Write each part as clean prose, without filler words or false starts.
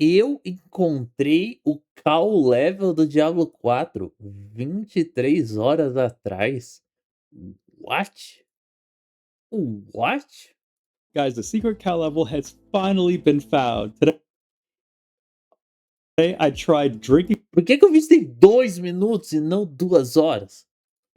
Eu encontrei o call level do Diablo 4 23 horas atrás. What? What? Guys, the secret cow level has finally been found. Today I tried drinking Por que eu vi isso tem 2 minutos e não 2 horas?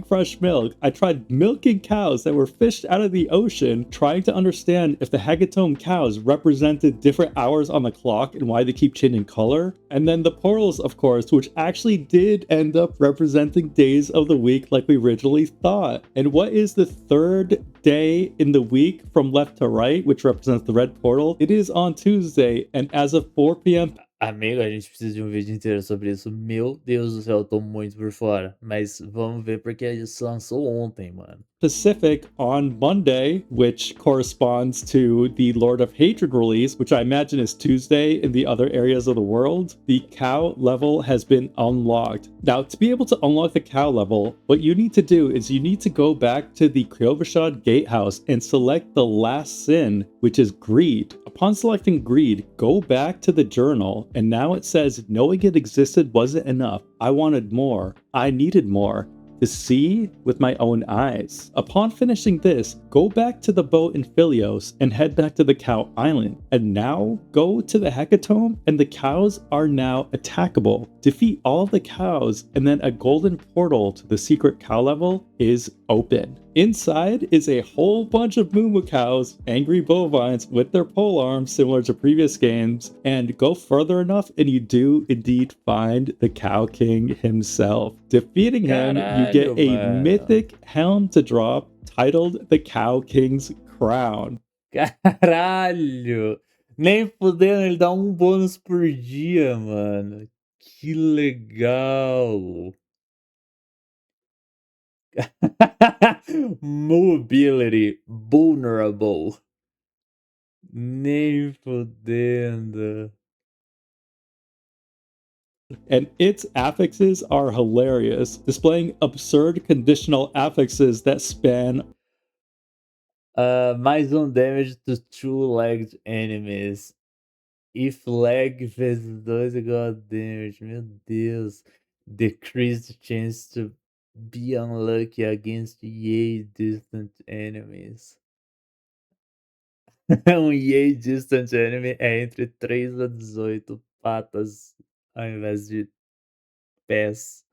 fresh milk. I tried milking cows that were fished out of the ocean, trying to understand if the hecatomb cows represented different hours on the clock and why they keep changing color. And then the portals, of course, which actually did end up representing days of the week like we originally thought. And what is the third day in the week from left to right, which represents the red portal? It is on Tuesday, and as of 4 p.m. Amigo, a gente precisa de um vídeo inteiro sobre isso. Meu Deus do céu, eu tô muito por fora. Mas vamos ver porque isso lançou ontem, mano. Pacific on Monday, which corresponds to the Lord of Hatred release, which I imagine is Tuesday in the other areas of the world, the cow level has been unlocked. Now, to be able to unlock the cow level, what you need to do is you need to go back to the Kyovashad Gatehouse and select the last sin, which is greed. Upon selecting greed, go back to the journal, and now it says knowing it existed wasn't enough. I wanted more. I needed more. To see with my own eyes. Upon finishing this, go back to the boat in Philios and head back to the Cow Island. And now, go to the Hecatomb and the cows are now attackable. Defeat all the cows and then a golden portal to the secret cow level is open. Inside is a whole bunch of moo cows, angry bovines with their polearms similar to previous games, and go further enough and you do indeed find the Cow King himself. Defeating him, you get a mythic helm to drop titled the Cow King's Crown. Caralho! Nem fudendo, ele dá um bônus por dia, mano. Que legal! Mobility vulnerable. Nem fudendo. And its affixes are hilarious, displaying absurd conditional affixes that span Mais damage to two-legged enemies. If leg vezes 2 igual a damage. Meu Deus. Decreased chance to be unlucky against yay distant enemies. Yay distant enemy é entre 3 a 18 patas ao invés de pés.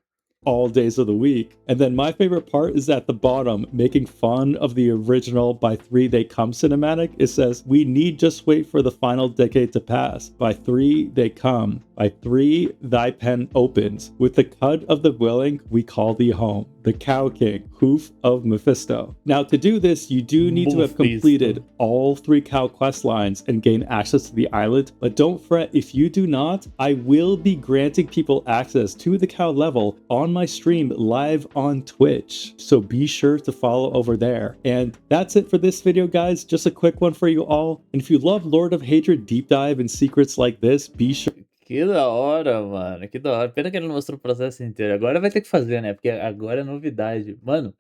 All days of the week. And then my favorite part is at the bottom, making fun of the original By 3 They Come cinematic. It says, we need just wait for the final decade to pass. By 3 they come. By 3 thy pen opens. With the cud of the willing, we call thee home. The Cow King, hoof of Mephisto. Now to do this, you do need to have completed all 3 cow quest lines and gain access to the island, but don't fret if you do not, I will be granting people access to the cow level on my stream live on Twitch, so be sure to follow over there. And that's it for this video, guys. Just a quick one for you all. And if you love Lord of Hatred deep dive and secrets like this, be sure. Que da hora, mano. Que da hora. Pena que ele não mostrou o processo inteiro. Agora vai ter que fazer, né? Porque agora é novidade. Mano,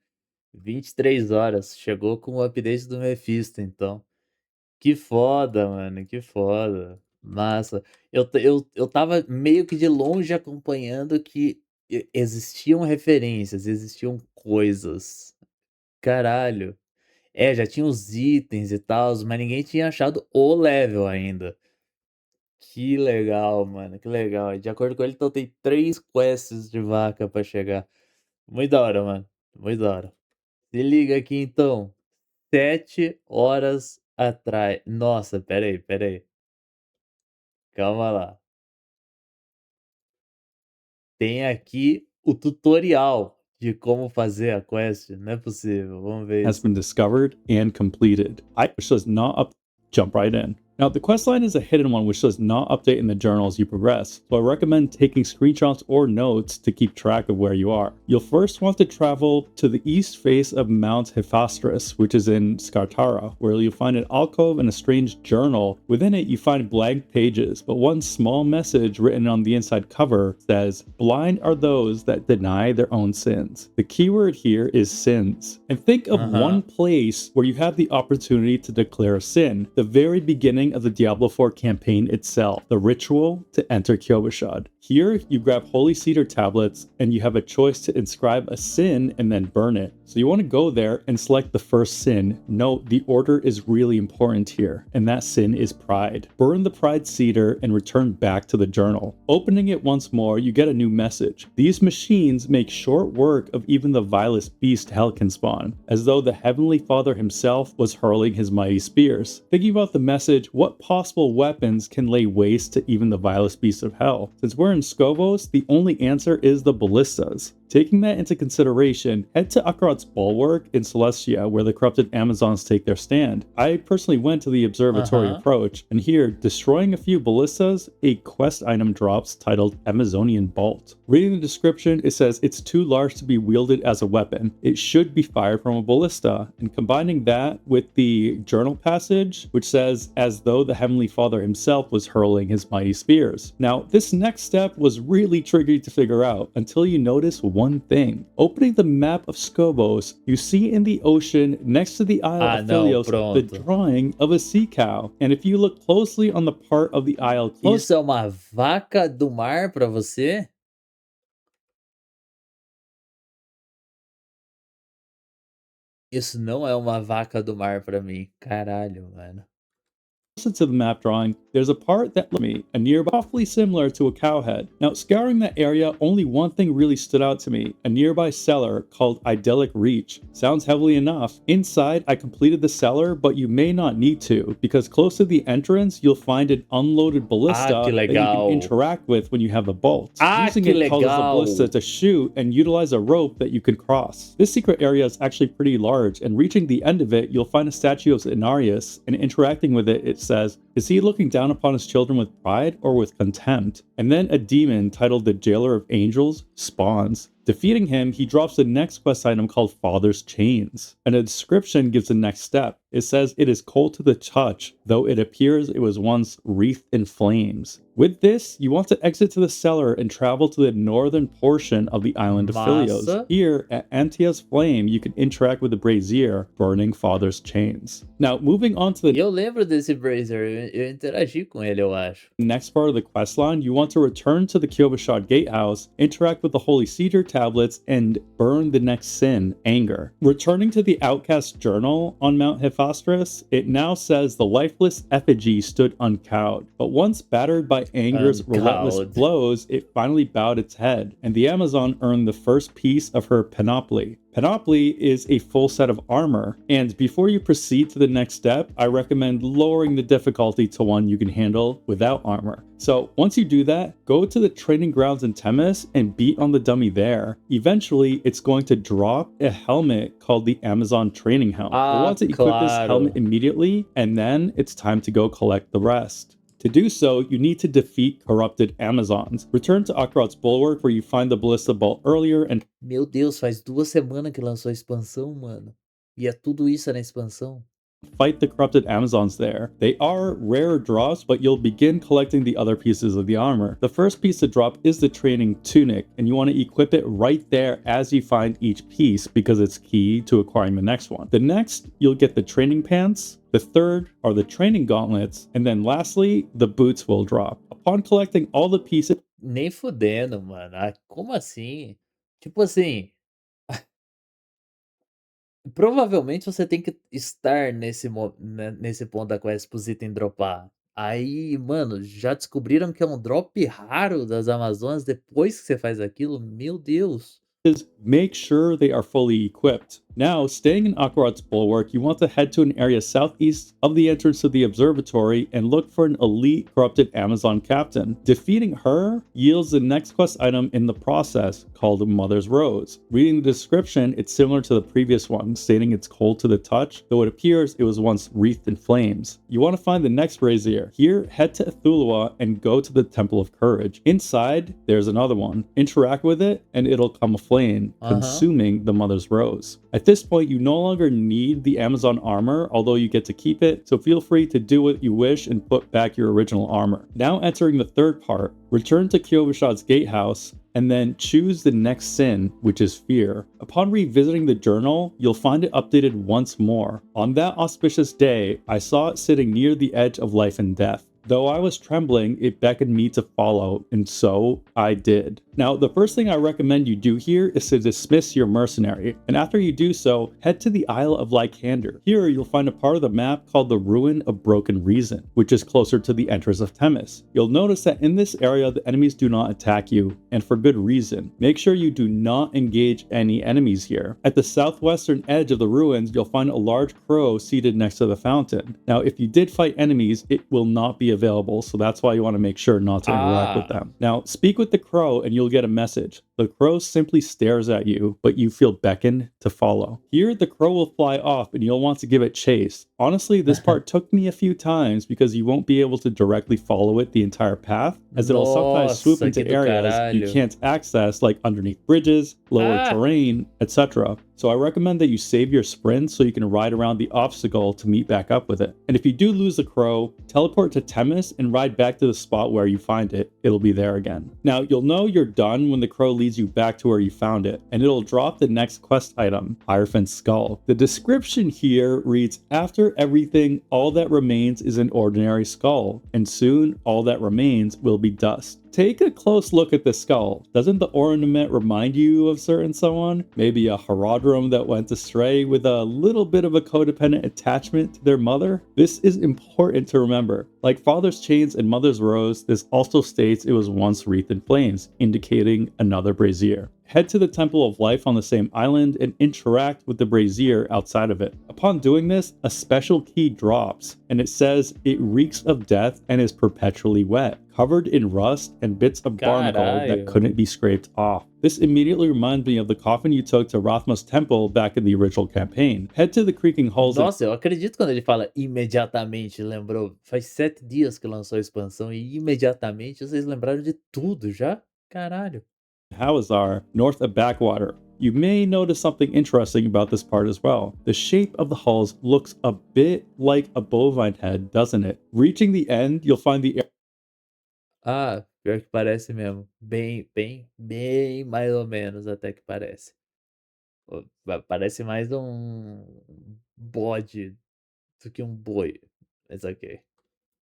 23 horas. Chegou com o update do Mephisto, então. Que foda, mano. Que foda. Massa. Eu tava meio que de longe acompanhando que existiam referências, existiam coisas. Caralho. É, já tinha os itens e tal, mas ninguém tinha achado o level ainda. Que legal, mano, que legal. De acordo com ele, então tem 3 quests de vaca pra chegar. Muito da hora, mano. Muito da hora. Se liga aqui então. 7 horas atrás. Nossa, pera aí. Calma lá. Tem aqui o tutorial de como fazer a quest. Não é possível. Vamos ver Has isso. been discovered and completed. Which does not up. Jump right in. Now, the questline is a hidden one which does not update in the journal as you progress, so I recommend taking screenshots or notes to keep track of where you are. You'll first want to travel to the east face of Mount Hephaestus, which is in Skartara, where you'll find an alcove and a strange journal. Within it, you find blank pages, but one small message written on the inside cover says, "Blind are those that deny their own sins." The keyword here is sins. And think of one place where you have the opportunity to declare a sin, the very beginning beginning of the Diablo 4 campaign itself, the ritual to enter Kyovashad. Here, you grab Holy Cedar tablets, and you have a choice to inscribe a sin and then burn it. So you want to go there and select the first sin. Note, the order is really important here, and that sin is pride. Burn the pride cedar and return back to the journal. Opening it once more, you get a new message. These machines make short work of even the vilest beast hell can spawn, as though the Heavenly Father himself was hurling his mighty spears. Thinking about the message, what possible weapons can lay waste to even the vilest beasts of hell? Since we're in Skobos, the only answer is the ballistas. Taking that into consideration, head to Akarot's Bulwark in Celestia, where the corrupted Amazons take their stand. I personally went to the observatory approach, and here, destroying a few ballistas, a quest item drops titled Amazonian Bolt. Reading the description, it says it's too large to be wielded as a weapon. It should be fired from a ballista, and combining that with the journal passage, which says, as though the Heavenly Father himself was hurling his mighty spears. Now, this next step was really tricky to figure out, until you notice one thing. Opening the map of Skobos, you see in the ocean next to the Isle of Philios the drawing of a sea cow. And if you look closely on the part of the isle Isso é uma vaca do mar pra você? Isso não é uma vaca do mar pra mim. Caralho, mano. to the map drawing, there's a part that looked me, a nearby awfully similar to a cow head. Now, scouring that area, only one thing really stood out to me, a nearby cellar called Idyllic Reach. Sounds heavily enough. Inside, I completed the cellar, but you may not need to, because close to the entrance, you'll find an unloaded ballista that you can interact with when you have the bolt. Using it causes the ballista to shoot and utilize a rope that you can cross. This secret area is actually pretty large, and reaching the end of it, you'll find a statue of Inarius, and interacting with it, it says, is he looking down upon his children with pride or with contempt? And then a demon titled the Jailer of Angels spawns. Defeating him, he drops the next quest item called Father's Chains, and a description gives the next step. It says it is cold to the touch, though it appears it was once wreathed in flames. With this, you want to exit to the cellar and travel to the northern portion of the island of Philios. Here, at Antia's Flame, you can interact with the brazier, burning Father's Chains. Now, moving on to the Eu lembro desse brazier, eu interagi com ele, eu acho. Next part of the questline, you want to return to the Kyovashad Gatehouse, interact with the Holy Cedar tablets, and burn the next sin, anger. Returning to the Outcast Journal on Mount Hephaestus, it now says the lifeless effigy stood uncowed, but once battered by anger's relentless blows, it finally bowed its head, and the Amazon earned the first piece of her panoply. Panoply is a full set of armor, and before you proceed to the next step, I recommend lowering the difficulty to one you can handle without armor. So once you do that, go to the training grounds in Temis and beat on the dummy there. Eventually, it's going to drop a helmet called the Amazon Training Helm. You want to equip this helmet immediately, and then it's time to go collect the rest. To do so, you need to defeat corrupted Amazons. Return to Akarot's Bulwark, where you find the Ballista Bolt earlier and... Meu Deus, faz 2 semanas que lançou a expansão, mano. E é tudo isso na expansão? Fight the corrupted Amazons there. They are rare drops, but you'll begin collecting the other pieces of the armor. The first piece to drop is the training tunic, and you want to equip it right there as you find each piece because it's key to acquiring the next one. The next, you'll get the training pants. The third are the training gauntlets, and then lastly, the boots will drop. Upon collecting all the pieces... Nem fudendo, mano. Ah, como assim? Tipo assim... Provavelmente você tem que estar nesse ponto da quest pros itens dropar. Aí, mano, já descobriram que é um drop raro das Amazonas depois que você faz aquilo? Meu Deus! Make sure they are fully equipped. Now, staying in Akarot's Bulwark, you want to head to an area southeast of the entrance to the observatory and look for an elite corrupted Amazon captain. Defeating her yields the next quest item in the process, called Mother's Rose. Reading the description, it's similar to the previous one, stating it's cold to the touch, though it appears it was once wreathed in flames. You want to find the next brazier. Here, head to Ithulua and go to the Temple of Courage. Inside, there's another one. Interact with it, and it'll come aflame, consuming the Mother's Rose. At this point, you no longer need the Amazon armor, although you get to keep it, so feel free to do what you wish and put back your original armor. Now entering the third part, return to Kyovashad's Gatehouse, and then choose the next sin, which is fear. Upon revisiting the journal, you'll find it updated once more. On that auspicious day, I saw it sitting near the edge of life and death. Though I was trembling, it beckoned me to follow, and so I did. Now, the first thing I recommend you do here is to dismiss your mercenary, and after you do so, head to the Isle of Lycander. Here, you'll find a part of the map called the Ruin of Broken Reason, which is closer to the entrance of Themis. You'll notice that in this area, the enemies do not attack you, and for good reason. Make sure you do not engage any enemies here. At the southwestern edge of the ruins, you'll find a large crow seated next to the fountain. Now, if you did fight enemies, it will not be available, so that's why you want to make sure not to interact with them. Now, speak with the crow and you'll get a message. The crow simply stares at you, but you feel beckoned to follow. Here, the crow will fly off and you'll want to give it chase. Honestly, this part took me a few times because you won't be able to directly follow it the entire path, as it'll sometimes swoop Nossa, que into do areas you caralho. can't access, like underneath bridges, lower Ah! terrain, etc. So I recommend that you save your sprint so you can ride around the obstacle to meet back up with it. And if you do lose the crow, teleport to Themis and ride back to the spot where you find it. It'll be there again. Now, you'll know you're done when the crow leads you back to where you found it, and it'll drop the next quest item, Hierophant's Skull. The description here reads, after everything, all that remains is an ordinary skull, and soon all that remains will be dust. Take a close look at the skull. Doesn't the ornament remind you of certain someone? Maybe a Herodrum that went astray with a little bit of a codependent attachment to their mother? This is important to remember. Like father's chains and mother's rose, this also states it was once wreathed in flames, indicating another brazier. Head to the Temple of Life on the same island and interact with the brazier outside of it. Upon doing this, a special key drops, and it says it reeks of death and is perpetually wet, covered in rust and bits of barnacle that Caralho. couldn't be scraped off. This immediately reminds me of the coffin you took to Rathma's temple back in the original campaign. Head to the creaking halls and Nossa, eu acredito quando ele fala imediatamente, lembrou? Faz 7 dias que lançou a expansão e imediatamente vocês lembraram de tudo já? Caralho. Hawazar, north of Backwater. You may notice something interesting about this part as well. The shape of the hulls looks a bit like a bovine head, doesn't it? Reaching the end, you'll find the Ah, pior que parece mesmo. Bem mais ou menos até que parece. Parece mais um bode do que um boi. Mas ok.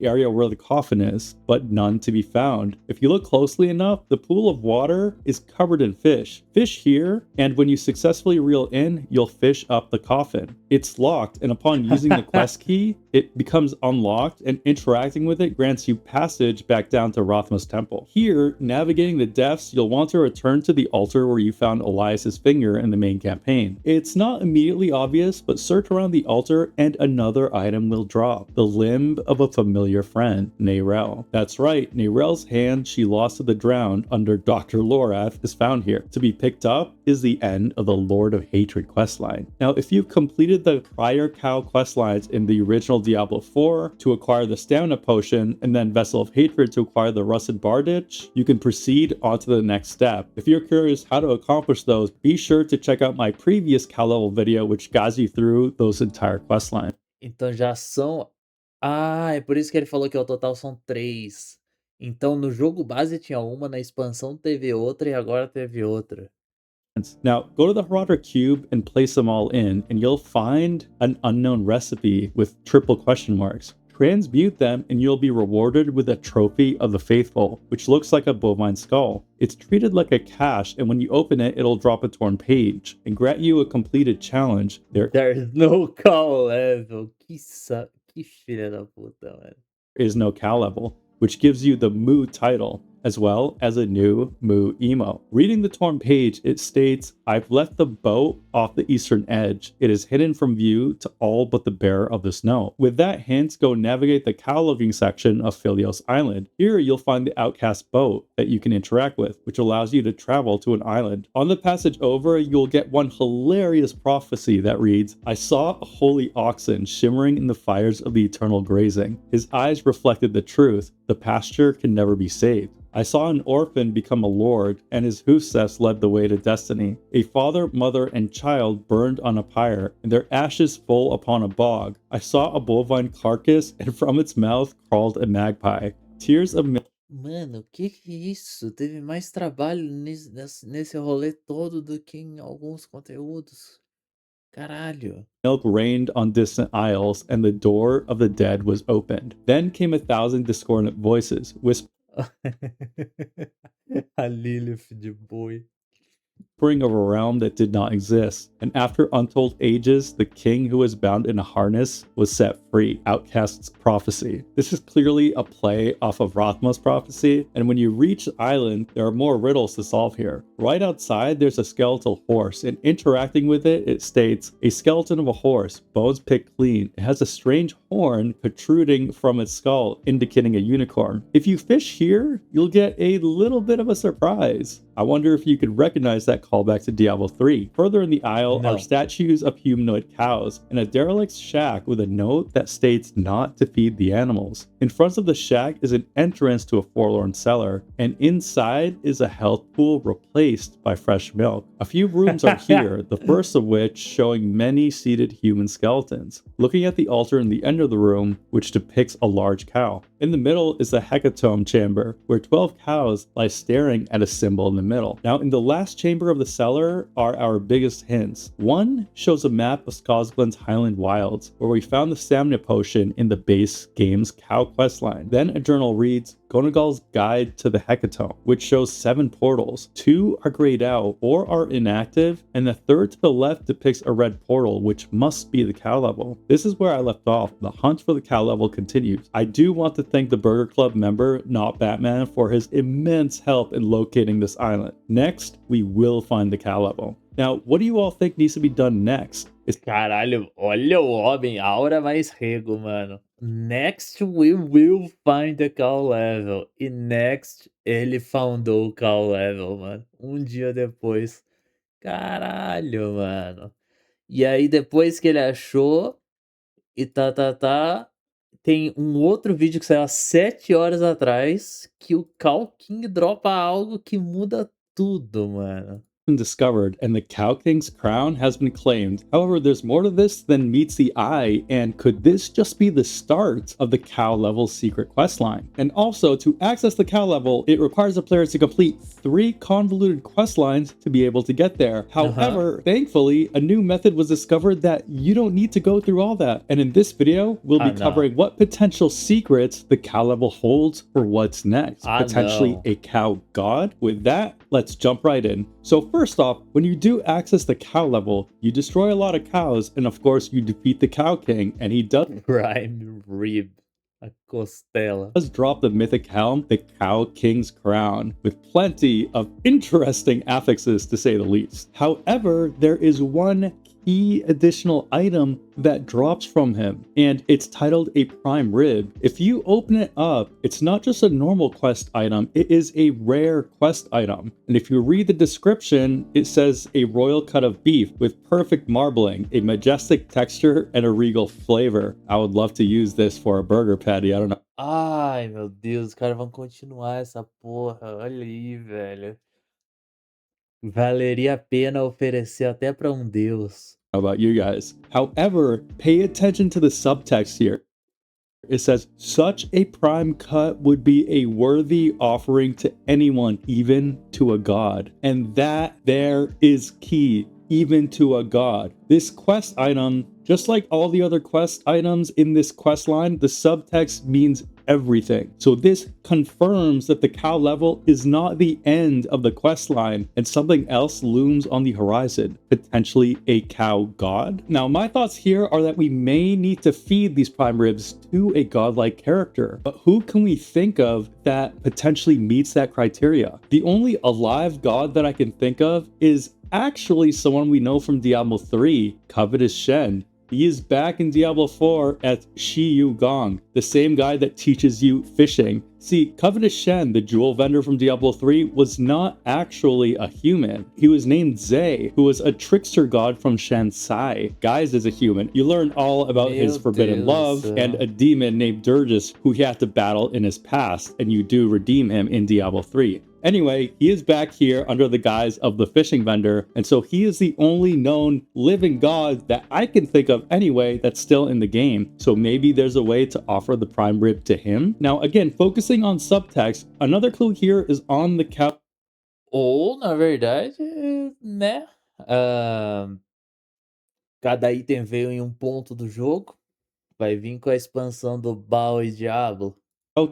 area where the coffin is, but none to be found. If you look closely enough, the pool of water is covered in fish. Fish here, and when you successfully reel in, you'll fish up the coffin. It's locked, and upon using the quest key, it becomes unlocked, and interacting with it grants you passage back down to Rothma's temple. Here, navigating the depths, you'll want to return to the altar where you found Elias's finger in the main campaign. It's not immediately obvious, but search around the altar and another item will drop. The limb of a familiar friend, Neyrel. That's right, Neyrel's hand she lost to the drowned under Dr. Lorath is found here. To be picked up is the end of the Lord of Hatred questline. Now, if you've completed the prior cow questlines in the original Diablo 4 to acquire the stamina potion and then Vessel of Hatred to acquire the rusted bardage, you can proceed on to the next step. If you're curious how to accomplish those, be sure to check out my previous cow level video which guides you through those entire questlines. Então já são. Ah, é por isso que ele falou que ao total são 3. Então no jogo base tinha uma, na expansão teve outra e agora teve outra. Now, go to the Harada cube and place them all in, and you'll find an unknown recipe with triple question marks. Transmute them, and you'll be rewarded with a trophy of the faithful, which looks like a bovine skull. It's treated like a cache, and when you open it, it'll drop a torn page and grant you a completed challenge. There There is no call level. Que filha da puta, mano. is no cow level, which gives you the Moo title, as well as a new Moo emo. Reading the torn page, it states, I've left the boat off the eastern edge. It is hidden from view to all but the bearer of the snow. With that hint, go navigate the cow living section of Philios Island. Here you'll find the outcast boat that you can interact with, which allows you to travel to an island. On the passage over, you'll get one hilarious prophecy that reads, I saw a holy oxen shimmering in the fires of the eternal grazing. His eyes reflected the truth. The pasture can never be saved. I saw an orphan become a lord, and his hoofsteps led the way to destiny. A father, mother, and child burned on a pyre, and their ashes full upon a bog. I saw a bovine carcass, and from its mouth crawled a magpie. Tears of milk Mano, que é isso? Teve mais trabalho nesse rolê todo do que em alguns conteúdos. Caralho. Milk rained on distant isles, and the door of the dead was opened. Then came 1,000 discordant voices, whispering A Lilith de boi. of a realm that did not exist. And after untold ages, the king who was bound in a harness was set free. Outcast's prophecy. This is clearly a play off of Rothma's prophecy, and when you reach the island, there are more riddles to solve here. Right outside, there's a skeletal horse, and interacting with it, it states, a skeleton of a horse, bones picked clean. It has a strange horn protruding from its skull, indicating a unicorn. If you fish here, you'll get a little bit of a surprise. I wonder if you could recognize that callback to Diablo 3. Further in the aisle are Não. statues of humanoid cows and a derelict shack with a note that states not to feed the animals. In front of the shack is an entrance to a forlorn cellar, and inside is a health pool replaced by fresh milk. A few rooms are here, the first of which showing many seated human skeletons. Looking at the altar in the end of the room, which depicts a large cow. In the middle is the hecatomb chamber, where 12 cows lie staring at a symbol in the middle. Now, in the last chamber of the cellar are our biggest hints. One shows a map of Skosglen's Highland Wilds, where we found the stamina potion in the base game's cow questline. Then a journal reads, Gonagal's Guide to the Hecatomb, which shows 7 portals. 2 are grayed out, 4 are inactive, and the third to the left depicts a red portal, which must be the cow level. This is where I left off. The hunt for the cow level continues. I do want to thank the Burger Club member, Not Batman, for his immense help in locating this island. Next, we will find the cow level. Now, what do you all think needs to be done next? Caralho, olha o homem, aura mais rego, mano. Next we will find the cow level. E next ele foundou o cow level, mano. Um dia depois. Caralho, mano. E aí depois que ele achou e tá, tem um outro vídeo que saiu há 7 horas atrás que o Cow King dropa algo que muda tudo, mano. Discovered and the Cow King's crown has been claimed. However, there's more to this than meets the eye, and could this just be the start of the cow level secret questline? And also, to access the cow level, it requires the player to complete 3 convoluted quest lines to be able to get there. However, thankfully, a new method was discovered that you don't need to go through all that. And in this video, we'll be covering what potential secrets the cow level holds for what's next. Potentially a cow god? With that, let's jump right in. So first off, when you do access the cow level, you destroy a lot of cows, and of course you defeat the Cow King, and he does Prime Rib, a costela. drop the mythic helm, the Cow King's crown, with plenty of interesting affixes to say the least. However, there is one key additional item that drops from him, and it's titled a prime rib. If you open it up, it's not just a normal quest item, it is a rare quest item. And if you read the description, it says a royal cut of beef with perfect marbling, a majestic texture, and a regal flavor. I would love to use this for a burger patty, I don't know. Ai, meu Deus, os caras vão continuar essa porra. Olha aí, velho. Valeria a pena oferecer até pra um deus. How about you guys? However, pay attention to the subtext here. It says, such a prime cut would be a worthy offering to anyone, even to a god. And that there is key, even to a god. This quest item, just like all the other quest items in this quest line, the subtext means everything. So this confirms that the cow level is not the end of the quest line, and something else looms on the horizon, potentially a cow god. Now, my thoughts here are that we may need to feed these prime ribs to a godlike character, but who can we think of that potentially meets that criteria? The only alive god that I can think of is actually someone we know from Diablo 3, Covetous Shen. He is back in Diablo 4 as Shi Yu Gong, the same guy that teaches you fishing. See, Covetous Shen, the jewel vendor from Diablo 3, was not actually a human. He was named Zay, who was a trickster god from Shansai, guised as a human. You learn all about his forbidden love and a demon named Durgis, who he had to battle in his past, and you do redeem him in Diablo 3. Anyway, he is back here under the guise of the fishing vendor, and so he is the only known living god that I can think of anyway that's still in the game. So maybe there's a way to offer the prime rib to him. Now, again, focusing on subtext, another clue here is on the cow. Ou, na verdade, né, hã, cada item veio em um ponto do jogo, vai vir com a expansão do Baal e Diablo.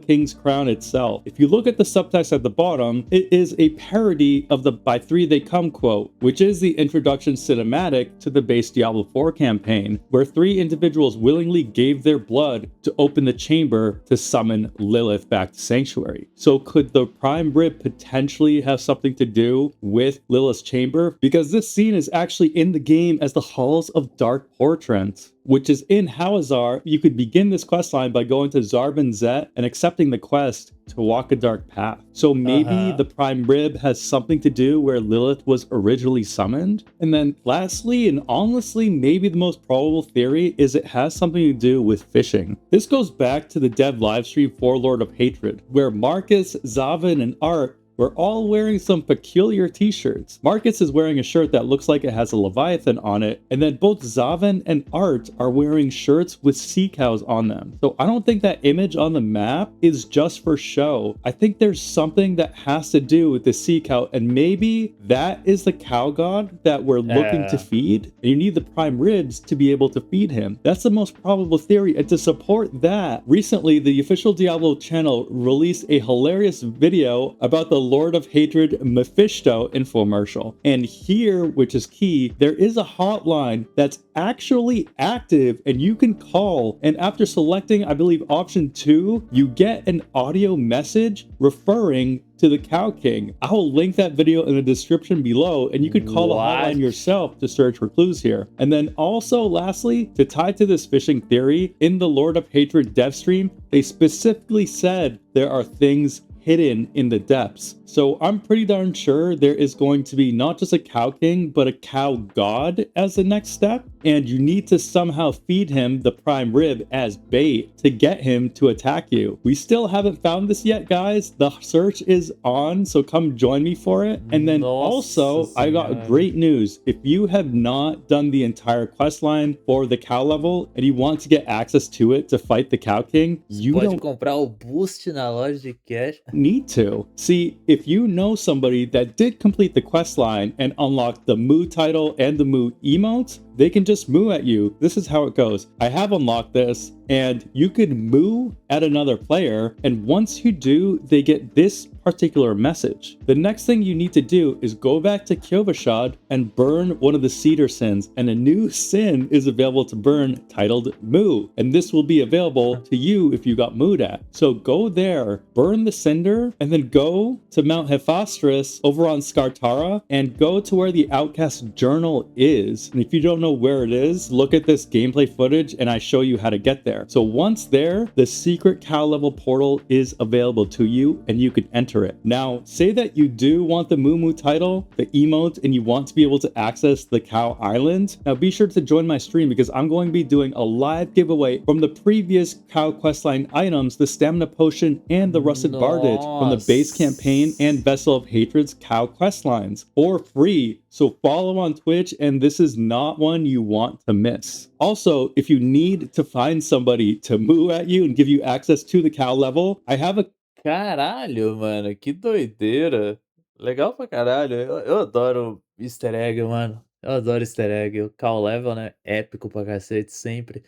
King's Crown itself. If you look at the subtext at the bottom, it is a parody of the "By Three They Come" quote, which is the introduction cinematic to the base Diablo 4 campaign, where 3 individuals willingly gave their blood to open the chamber to summon Lilith back to Sanctuary. So could the prime rib potentially have something to do with Lilith's chamber? Because this scene is actually in the game as the Halls of Dark Portents, which is in Hawazar. You could begin this questline by going to Zarbin Zet and accepting the quest to walk a dark path. So maybe Aham. the prime rib has something to do where Lilith was originally summoned. And then lastly, and honestly, maybe the most probable theory is it has something to do with fishing. This goes back to the dev livestream for Lord of Hatred, where Marcus, Zavin, and Art we're all wearing some peculiar t-shirts. Marcus is wearing a shirt that looks like it has a Leviathan on it, and then both Zavin and Art are wearing shirts with sea cows on them. So I don't think that image on the map is just for show. I think there's something that has to do with the sea cow, and maybe that is the cow god that we're looking to É. feed, and you need the prime ribs to be able to feed him. That's the most probable theory, and to support that, recently the official Diablo channel released a hilarious video about the Lord of Hatred Mephisto infomercial. And here, which is key, there is a hotline that's actually active and you can call. And after selecting, I believe, option 2, you get an audio message referring to the Cow King. I will link that video in the description below, and you could call the hotline What? yourself to search for clues here. And then also, lastly, to tie to this fishing theory, in the Lord of Hatred dev stream, they specifically said there are things hidden in the depths. So I'm pretty darn sure there is going to be not just a cow king, but a cow god as the next step. And you need to somehow feed him the prime rib as bait to get him to attack you. We still haven't found this yet, guys. The search is on, so come join me for it. And then Nossa also, I got senhora. great news. If you have not done the entire quest line for the cow level and you want to get access to it to fight the cow king, Você you pode don't comprar o boost na loja de cash. need to. See, if you know somebody that did complete the quest line and unlock the Moo title and the Moo emotes, they can just moo at you. This is how it goes. I have unlocked this, and you could moo at another player, and once you do, they get this particular message. The next thing you need to do is go back to Kyovashad and burn one of the cedar sins, and a new sin is available to burn titled Moo, and this will be available to you if you got mooed at. So go there, burn the cinder, and then go to Mount Hephaestus over on Skartara, and go to where the Outcast Journal is. And if you don't know where it is, look at this gameplay footage and I show you how to get there. So once there, the secret cow level portal is available to you and you can enter it. Now, say that you do want the Moo Moo title, the emote, and you want to be able to access the cow island. Now be sure to join my stream because I'm going to be doing a live giveaway from the previous cow questline items, the stamina potion and the rusted bardage from the base campaign and Nossa. Vessel of Hatred's cow questlines for free. So follow on Twitch, and this is not one you want to miss. Also, if you need to find somebody to moo at you and give you access to the cow level, I have a Caralho, mano, que doideira. Legal pra caralho. Eu adoro easter egg, mano. Eu adoro easter egg. O call level, né, épico pra cacete sempre.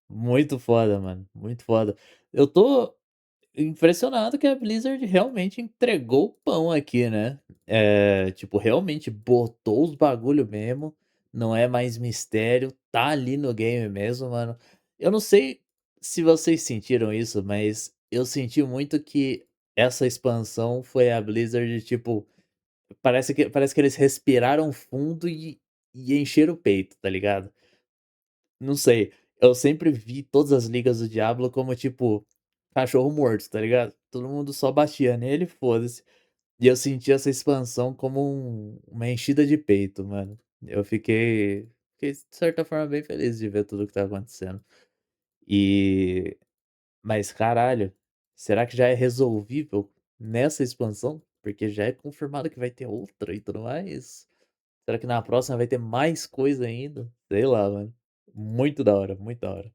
Muito foda, mano, muito foda. Eu tô impressionado que a Blizzard realmente entregou o pão aqui, né. Tipo, realmente botou os bagulho mesmo, não é mais mistério, tá ali no game mesmo, mano. Eu não sei se vocês sentiram isso, mas eu senti muito que essa expansão foi a Blizzard, tipo, parece que eles respiraram fundo e encheram o peito, tá ligado? Não sei, eu sempre vi todas as ligas do Diablo como, tipo, cachorro morto, tá ligado? Todo mundo só batia nele foda-se. E eu senti essa expansão como uma enchida de peito, mano. Eu fiquei de certa forma bem feliz de ver tudo que tá acontecendo. E mas caralho, será que já é resolvível nessa expansão? porque já é confirmado que vai ter outra e tudo mais. Será que na próxima vai ter mais coisa ainda? Sei lá, mano. Muito da hora, muito da hora.